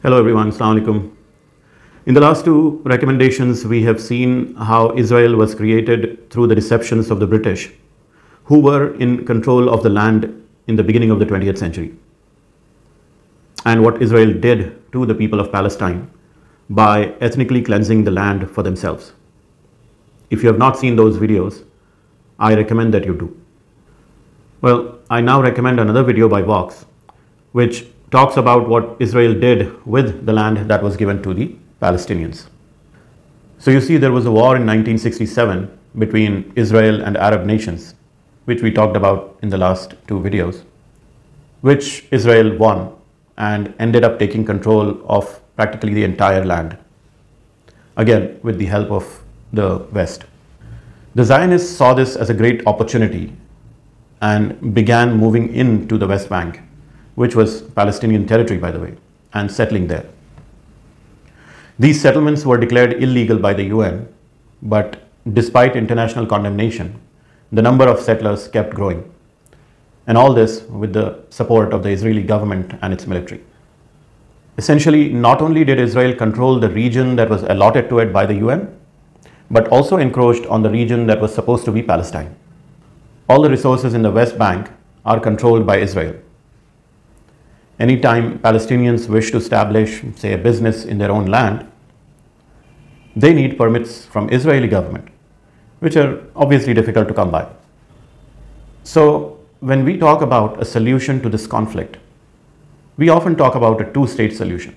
Hello everyone, Assalamu alaikum. In the last two recommendations, we have seen how Israel was created through the deceptions of the British, who were in control of the land in the beginning of the 20th century, and what Israel did to the people of Palestine by ethnically cleansing the land for themselves. If you have not seen those videos, I recommend that you do. Well, I now recommend another video by Vox, which talks about what Israel did with the land that was given to the Palestinians. So you see, there was a war in 1967 between Israel and Arab nations, which we talked about in the last two videos, which Israel won and ended up taking control of practically the entire land, again with the help of the West. The Zionists saw this as a great opportunity and began moving into the West Bank, which was Palestinian territory, by the way, and settling there. These settlements were declared illegal by the UN, but despite international condemnation, the number of settlers kept growing. And all this with the support of the Israeli government and its military. Essentially, not only did Israel control the region that was allotted to it by the UN, but also encroached on the region that was supposed to be Palestine. All the resources in the West Bank are controlled by Israel. Anytime Palestinians wish to establish, say, a business in their own land, they need permits from Israeli government, which are obviously difficult to come by. So when we talk about a solution to this conflict, we often talk about a two-state solution.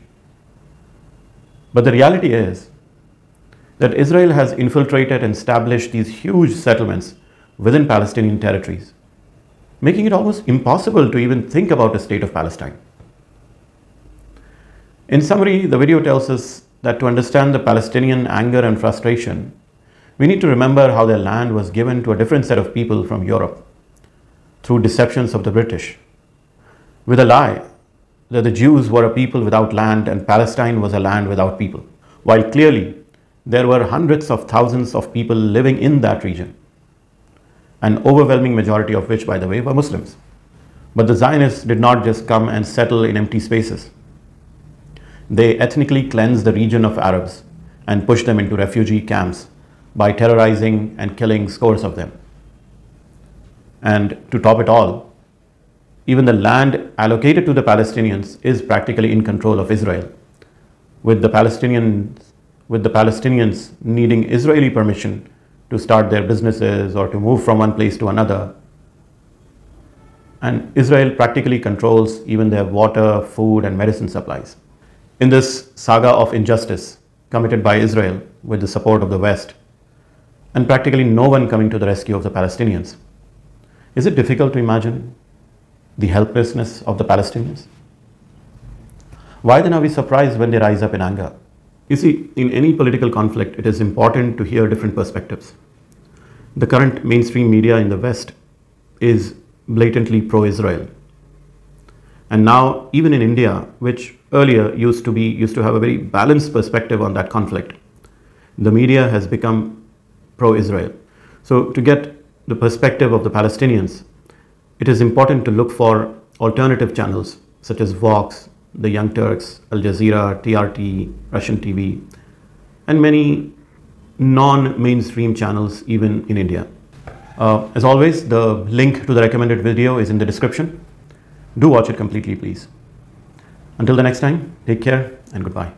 But the reality is that Israel has infiltrated and established these huge settlements within Palestinian territories, making it almost impossible to even think about a state of Palestine. In summary, the video tells us that to understand the Palestinian anger and frustration, we need to remember how their land was given to a different set of people from Europe through deceptions of the British, with a lie that the Jews were a people without land and Palestine was a land without people, while clearly there were hundreds of thousands of people living in that region, an overwhelming majority of which, by the way, were Muslims. But the Zionists did not just come and settle in empty spaces. They ethnically cleansed the region of Arabs and pushed them into refugee camps by terrorizing and killing scores of them. And to top it all, even the land allocated to the Palestinians is practically in control of Israel, with the Palestinians needing Israeli permission to start their businesses or to move from one place to another. And Israel practically controls even their water, food, and medicine supplies. In this saga of injustice committed by Israel with the support of the West, and practically no one coming to the rescue of the Palestinians, is it difficult to imagine the helplessness of the Palestinians? Why then are we surprised when they rise up in anger? You see, in any political conflict, it is important to hear different perspectives. The current mainstream media in the West is blatantly pro-Israel. And now, even in India, which earlier used to have a very balanced perspective on that conflict, the media has become pro-Israel. So to get the perspective of the Palestinians, it is important to look for alternative channels such as Vox, the Young Turks, Al Jazeera, TRT, Russian TV, and many non-mainstream channels even in India. As always, the link to the recommended video is in the description. Do watch it completely, please. Until the next time, take care and goodbye.